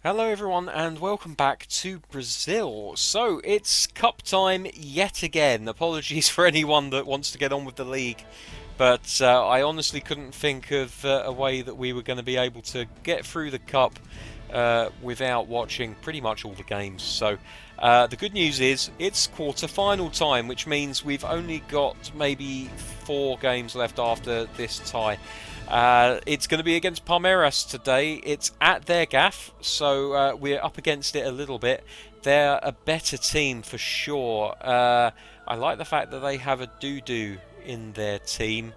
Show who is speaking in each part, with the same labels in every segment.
Speaker 1: Hello everyone and welcome back to Brazil. So it's cup time yet again. Apologies for anyone that wants to get on with the league, but I honestly couldn't think of a way that we were going to be able to get through the cup without watching pretty much all the games. So the good news is it's quarter-final time, which means we've only got maybe 4 games left after this tie. It's going to be against Palmeiras today. It's at their gaff, so we're up against it a little bit. They're a better team for sure. I like the fact that they have a Dudu in their team,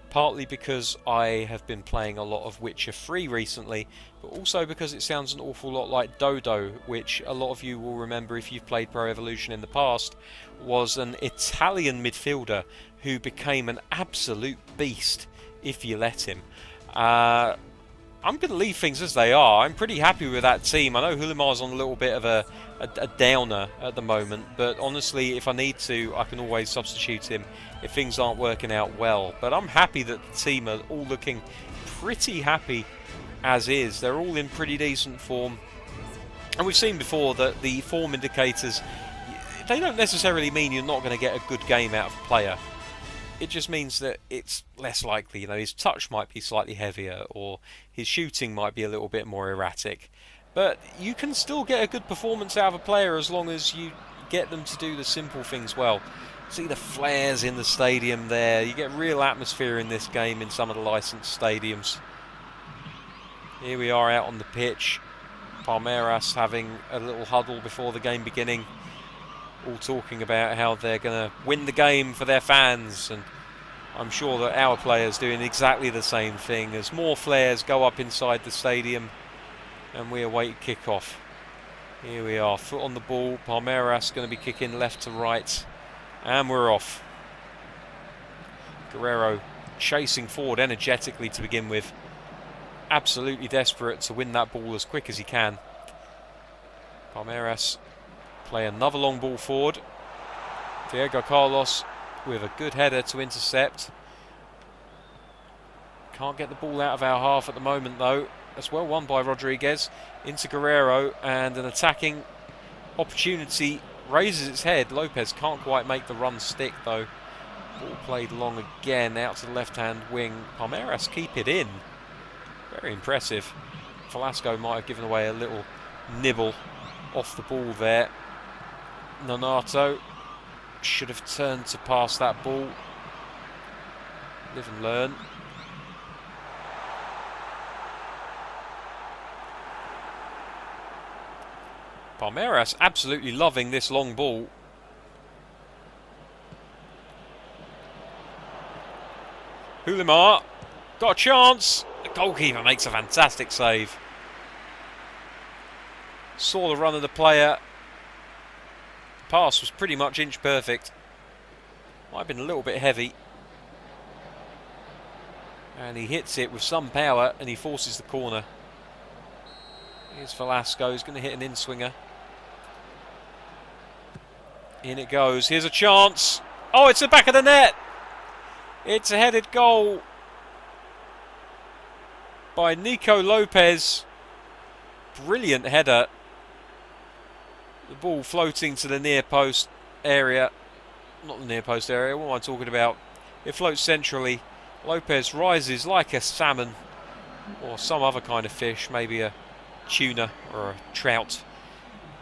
Speaker 1: partly because I have been playing a lot of Witcher 3 recently, but also because it sounds an awful lot like Dodo, which a lot of you will remember if you've played Pro Evolution in the past, was an Italian midfielder who became an absolute beast if you let him. I'm going to leave things as they are. I'm pretty happy with that team. I know Hulimar's on a little bit of a downer at the moment, but honestly, if I need to, I can always substitute him if things aren't working out well. But I'm happy that the team are all looking pretty happy as is. They're all in pretty decent form. And we've seen before that the form indicators, they don't necessarily mean you're not going to get a good game out of a player. It just means that it's less likely. His touch might be slightly heavier, or his shooting might be a little bit more erratic. But you can still get a good performance out of a player as long as you get them to do the simple things well. See the flares in the stadium there. You get real atmosphere in this game in some of the licensed stadiums. Here we are out on the pitch. Palmeiras having a little huddle before the game beginning, all talking about how they're going to win the game for their fans, and I'm sure that our players doing exactly the same thing as more flares go up inside the stadium and we await kickoff. Here we are, foot on the ball. Palmeiras going to be kicking left to right, and we're off. Guerrero chasing forward energetically to begin with, absolutely desperate to win that ball as quick as he can. Palmeiras play another long ball forward. Diego Carlos with a good header to intercept. Can't get the ball out of our half at the moment though. That's well won by Rodriguez. Into Guerrero, and an attacking opportunity raises its head. Lopez can't quite make the run stick though. Ball played long again out to the left hand wing. Palmeiras keep it in. Very impressive. Velasco might have given away a little nibble off the ball there. Nonato should have turned to pass that ball. Live and learn. Palmeiras absolutely loving this long ball. Hulimar got a chance. The goalkeeper makes a fantastic save. Saw the run of the player. Pass was pretty much inch perfect. Might have been a little bit heavy. And he hits it with some power and he forces the corner. Here's Velasco, he's going to hit an in-swinger. In it goes, here's a chance. Oh, it's the back of the net. It's a headed goal by Nico Lopez. Brilliant header. The ball floating to the near post area. Not the near post area, what am I talking about? It floats centrally. Lopez rises like a salmon or some other kind of fish, maybe a tuna or a trout,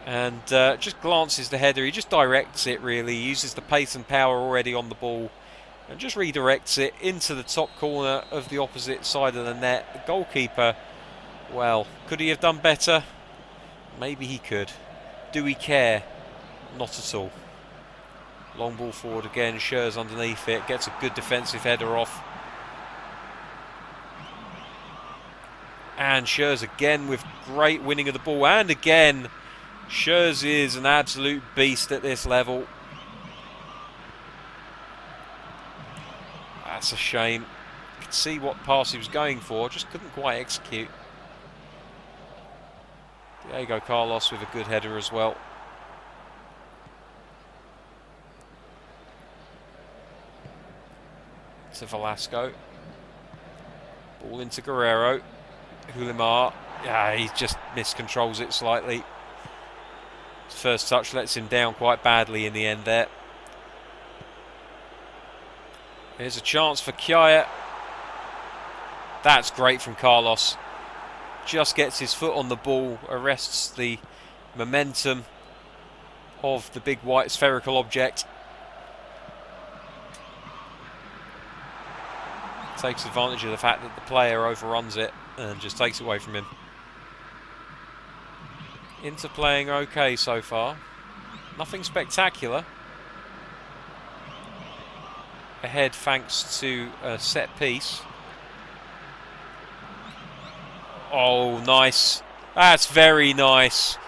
Speaker 1: and just glances the header. He just directs it really. He uses the pace and power already on the ball and just redirects it into the top corner of the opposite side of the net. The goalkeeper, well, could he have done better? Maybe he could. Do we care? Not at all. Long ball forward again. Schurz underneath it. Gets a good defensive header off. And Schurz again with great winning of the ball. And again, Schurz is an absolute beast at this level. That's a shame. You could see what pass he was going for. Just couldn't quite execute. Diego Carlos with a good header as well. To Velasco. Ball into Guerrero. Hulimar Yeah, he just miscontrols it slightly. His first touch lets him down quite badly in the end there. Here's a chance for Kjaer. That's great from Carlos. Just gets his foot on the ball, arrests the momentum of the big white spherical object. Takes advantage of the fact that the player overruns it and just takes it away from him. Inter playing okay so far. Nothing spectacular. Ahead thanks to a set piece. Oh, nice. That's very nice.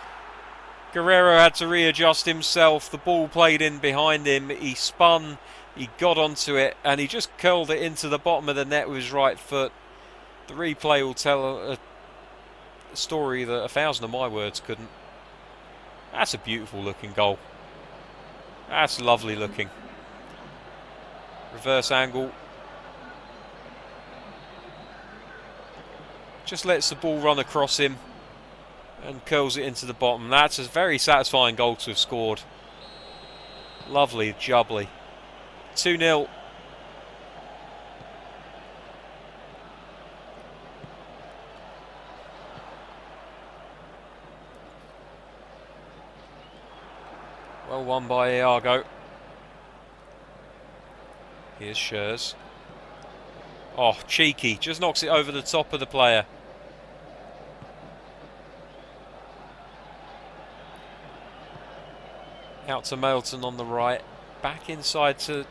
Speaker 1: Guerrero had to readjust himself. The ball played in behind him. He spun, he got onto it, and he just curled it into the bottom of the net with his right foot. The replay will tell a story that 1,000 of my words couldn't. That's a beautiful looking goal. That's lovely looking. Reverse angle. Just lets the ball run across him and curls it into the bottom. That's a very satisfying goal to have scored. Lovely jubbly. 2-0. Well won by Iago. Here's Schurz. Oh, cheeky. Just knocks it over the top of the player. Out to Melton on the right. Back inside to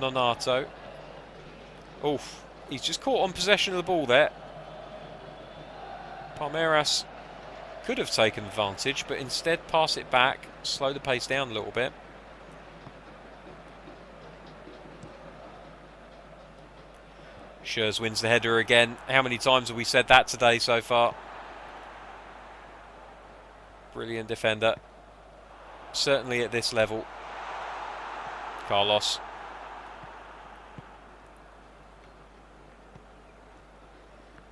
Speaker 1: Nonato. Oof. He's just caught on possession of the ball there. Palmeiras could have taken advantage, but instead pass it back, slow the pace down a little bit. Schurz wins the header again. How many times have we said that today so far? Brilliant defender. Certainly at this level. Carlos.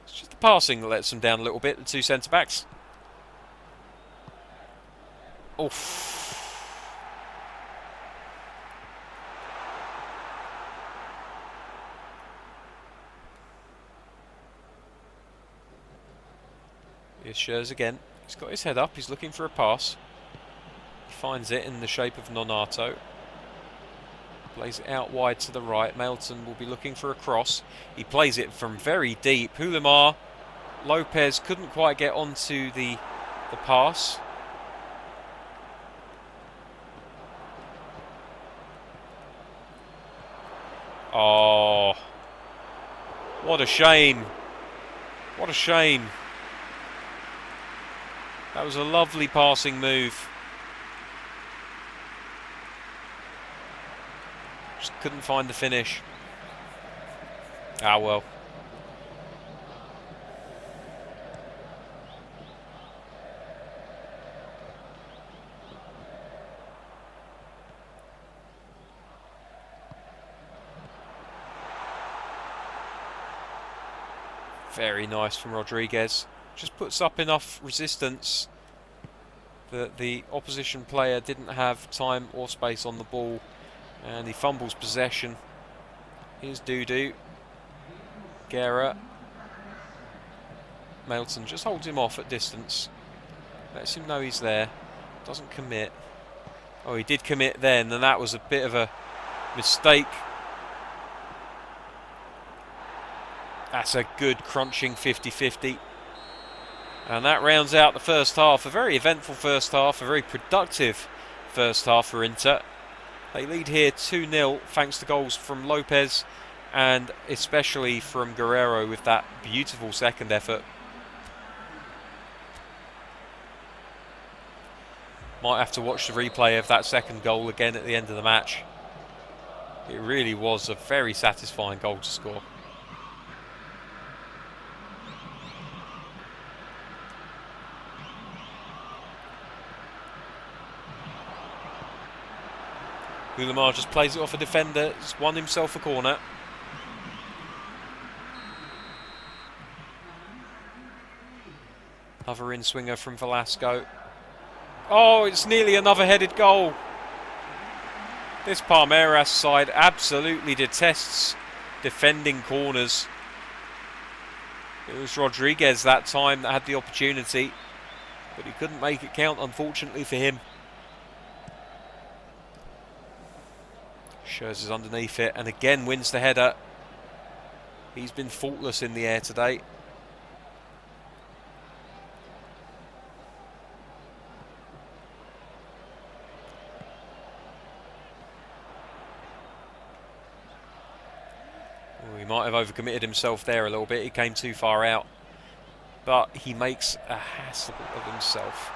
Speaker 1: It's just the passing that lets them down a little bit, the two centre-backs. Oof. Here's Schurz again. He's got his head up, he's looking for a pass. He finds it in the shape of Nonato. Plays it out wide to the right. Melton will be looking for a cross. He plays it from very deep. Hulimar. Lopez couldn't quite get onto the pass. Oh, what a shame. What a shame. That was a lovely passing move. Just couldn't find the finish. Ah, well. Very nice from Rodriguez. Just puts up enough resistance that the opposition player didn't have time or space on the ball, and he fumbles possession. Here's Dudu. Guerra. Melton just holds him off at distance. Lets him know he's there. Doesn't commit. Oh, he did commit then, and that was a bit of a mistake. That's a good crunching 50-50. And that rounds out the first half. A very eventful first half, a very productive first half for Inter. They lead here 2-0 thanks to goals from Lopez and especially from Guerrero with that beautiful second effort. Might have to watch the replay of that second goal again at the end of the match. It really was a very satisfying goal to score. Hulimar just plays it off a defender. He's won himself a corner. Another in-swinger from Velasco. Oh, it's nearly another headed goal. This Palmeiras side absolutely detests defending corners. It was Rodriguez that time that had the opportunity, but he couldn't make it count, unfortunately for him. Scherzer's underneath it and again wins the header. He's been faultless in the air today. He might have overcommitted himself there a little bit. He came too far out. But he makes a hassle of himself.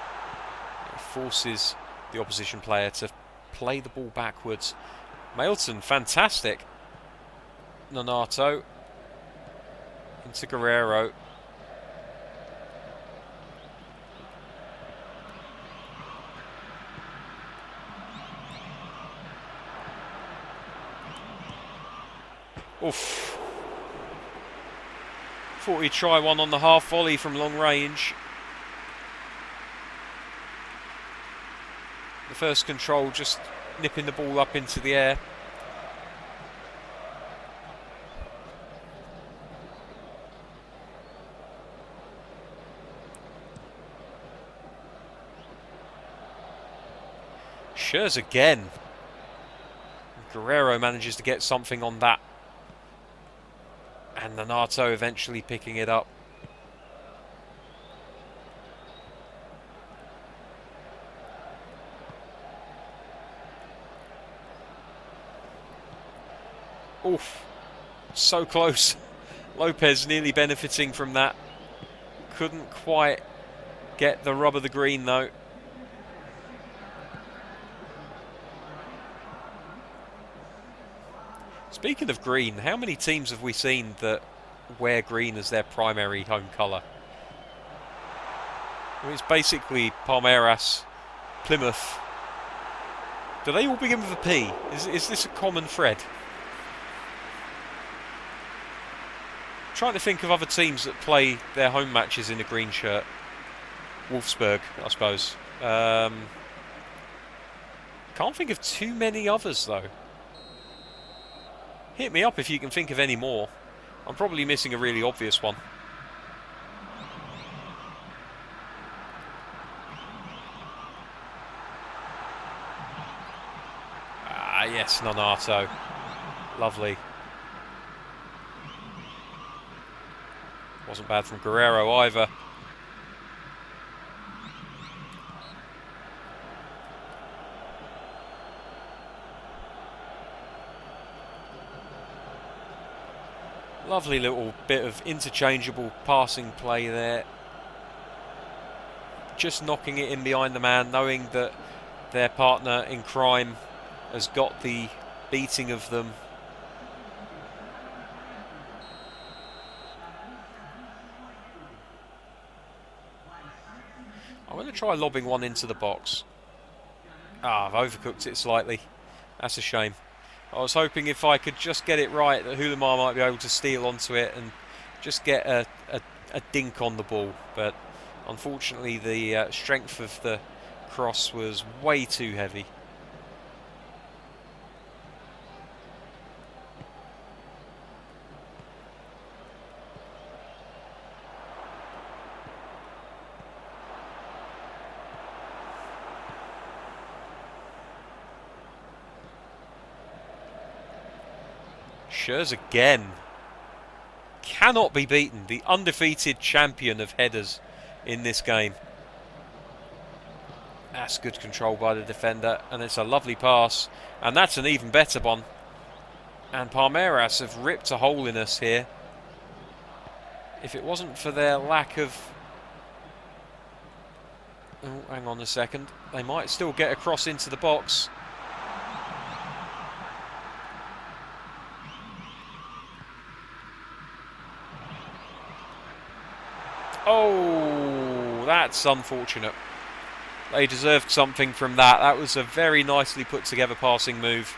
Speaker 1: He forces the opposition player to play the ball backwards. Mailton, fantastic. Nonato. Into Guerrero. Oof. Thought he'd try one on the half volley from long range. The first control just nipping the ball up into the air. Scherz again. Guerrero manages to get something on that. And Nonato eventually picking it up. Oof. So close. Lopez nearly benefiting from that. Couldn't quite get the rub of the green though. Speaking of green, how many teams have we seen that wear green as their primary home colour? I mean, it's basically Palmeiras, Plymouth. Do they all begin with a P? Is this a common thread? I'm trying to think of other teams that play their home matches in a green shirt. Wolfsburg, I suppose. Can't think of too many others though. Hit me up if you can think of any more. I'm probably missing a really obvious one. Ah, yes, Nonato. Lovely. Wasn't bad from Guerrero either. Lovely little bit of interchangeable passing play there. Just knocking it in behind the man, knowing that their partner in crime has got the beating of them. I'm going to try lobbing one into the box. Ah, I've overcooked it slightly. That's a shame. I was hoping if I could just get it right that Hulimar might be able to steal onto it and just get a dink on the ball. But unfortunately the strength of the cross was way too heavy. Scherz again. Cannot be beaten. The undefeated champion of headers in this game. That's good control by the defender. And it's a lovely pass. And that's an even better one. And Palmeiras have ripped a hole in us here. If it wasn't for their lack of... Oh, hang on a second. They might still get across into the box. Oh, that's unfortunate. They deserved something from that. That was a very nicely put together passing move.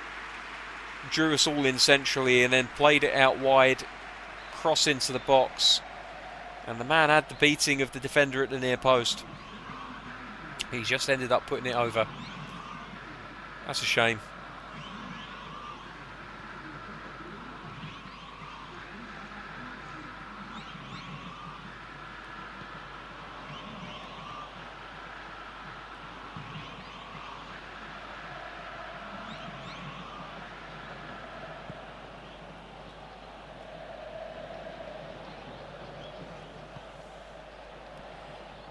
Speaker 1: Drew us all in centrally and then played it out wide. Cross into the box. And the man had the beating of the defender at the near post. He just ended up putting it over. That's a shame.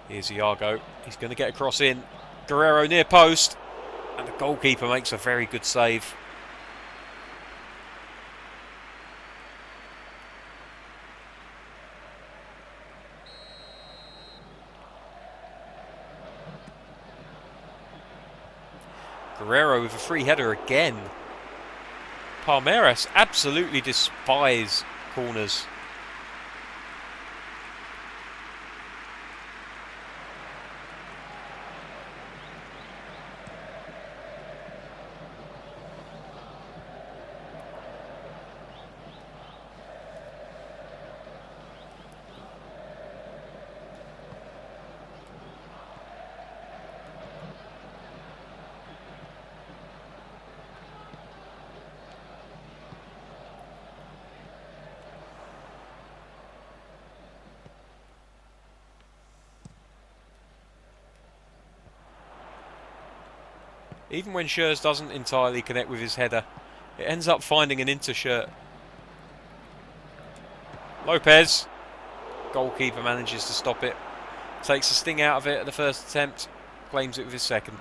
Speaker 1: Here's Iago. He's going to get a cross in. Guerrero near post. And the goalkeeper makes a very good save. Guerrero with a free header again. Palmeiras absolutely despise corners. Even when Schurz doesn't entirely connect with his header, it ends up finding an intershirt. Lopez. Goalkeeper manages to stop it. Takes the sting out of it at the first attempt. Claims it with his second.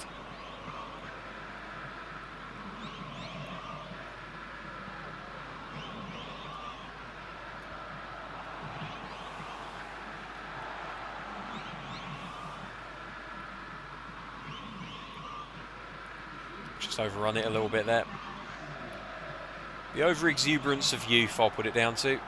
Speaker 1: Just overrun it a little bit there. The over-exuberance of youth, I'll put it down to.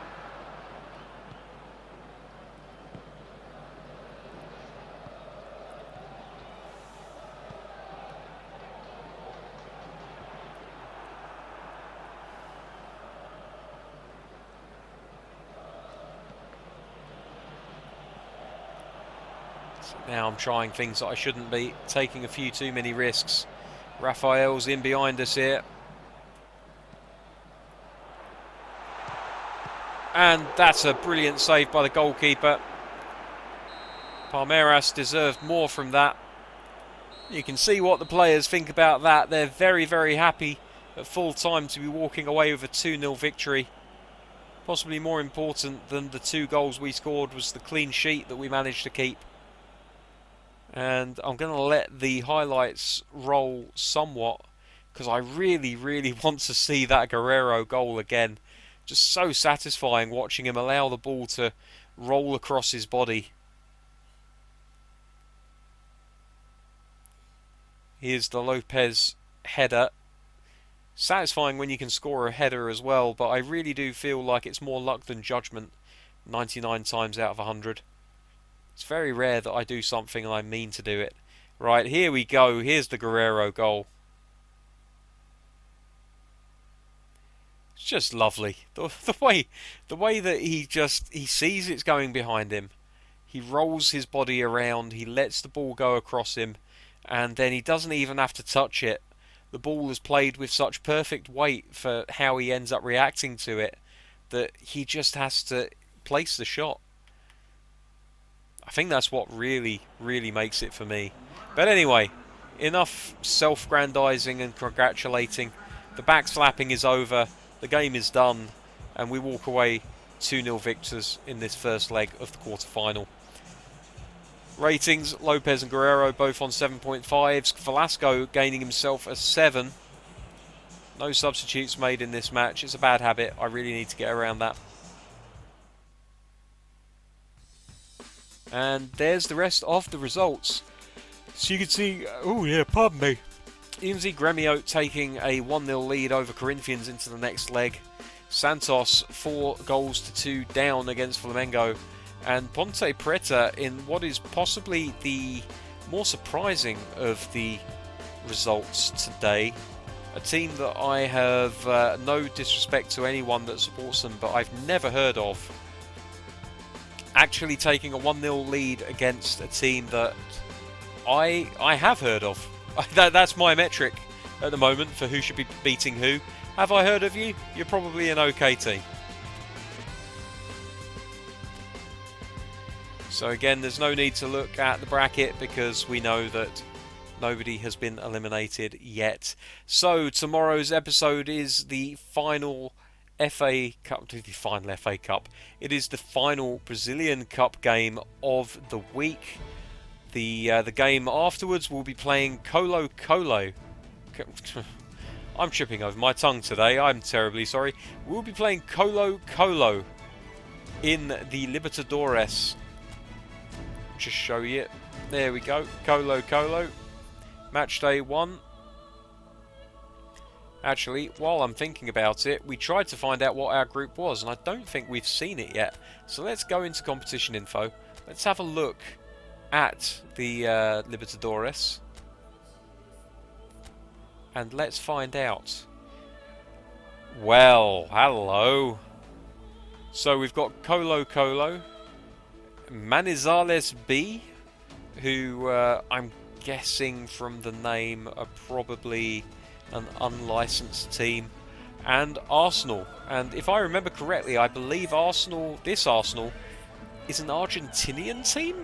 Speaker 1: So now I'm trying things that I shouldn't be, taking a few too many risks. Rafael's in behind us here. And that's a brilliant save by the goalkeeper. Palmeiras deserved more from that. You can see what the players think about that. They're very, very happy at full time to be walking away with a 2-0 victory. Possibly more important than the 2 goals we scored was the clean sheet that we managed to keep. And I'm going to let the highlights roll somewhat because I really, really want to see that Guerrero goal again. Just so satisfying watching him allow the ball to roll across his body. Here's the Lopez header. Satisfying when you can score a header as well, but I really do feel like it's more luck than judgment 99 times out of 100. It's very rare that I do something and I mean to do it. Right, here we go. Here's the Guerrero goal. It's just lovely. The way that he sees it's going behind him. He rolls his body around. He lets the ball go across him. And then he doesn't even have to touch it. The ball is played with such perfect weight for how he ends up reacting to it that he just has to place the shot. I think that's what really, really makes it for me. But anyway, enough self-grandising and congratulating. The backslapping is over, the game is done, and we walk away 2-0 victors in this first leg of the quarter-final. Ratings, Lopez and Guerrero both on 7.5s. Velasco gaining himself a 7. No substitutes made in this match. It's a bad habit. I really need to get around that. And there's the rest of the results. So you can see, oh yeah, pardon me. You can see Gremio taking a 1-0 lead over Corinthians into the next leg. Santos 4-2 down against Flamengo. And Ponte Preta in what is possibly the more surprising of the results today. A team that I have no disrespect to anyone that supports them, but I've never heard of. actually taking a 1-0 lead against a team that I have heard of. That's my metric at the moment for who should be beating who. Have I heard of you? You're probably an okay team. So again, there's no need to look at the bracket because we know that nobody has been eliminated yet. So tomorrow's episode is the final FA Cup, the final FA Cup. It is the final Brazilian Cup game of the week. The game afterwards will be playing Colo Colo. I'm tripping over my tongue today. I'm terribly sorry. We'll be playing Colo Colo in the Libertadores. Just show you it. There we go. Colo Colo. Match day 1. Actually, while I'm thinking about it, we tried to find out what our group was, and I don't think we've seen it yet. So let's go into competition info. Let's have a look at the Libertadores. And let's find out. Well, hello. So we've got Colo Colo, Manizales B, who I'm guessing from the name are probably an unlicensed team, and Arsenal. And if I remember correctly, I believe this Arsenal, is an Argentinian team?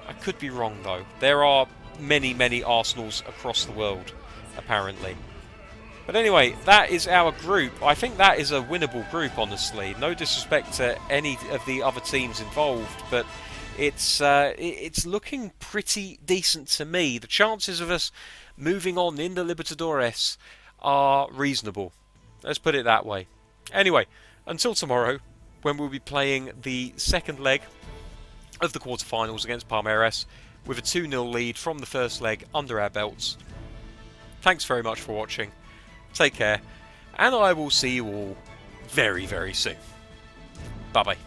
Speaker 1: I could be wrong though. There are many, many Arsenals across the world, apparently. But anyway, that is our group. I think that is a winnable group, honestly. No disrespect to any of the other teams involved, but it's looking pretty decent to me. The chances of us moving on in the Libertadores are reasonable. Let's put it that way. Anyway, until tomorrow, when we'll be playing the second leg of the quarterfinals against Palmeiras with a 2-0 lead from the first leg under our belts. Thanks very much for watching. Take care, and I will see you all very, very soon. Bye-bye.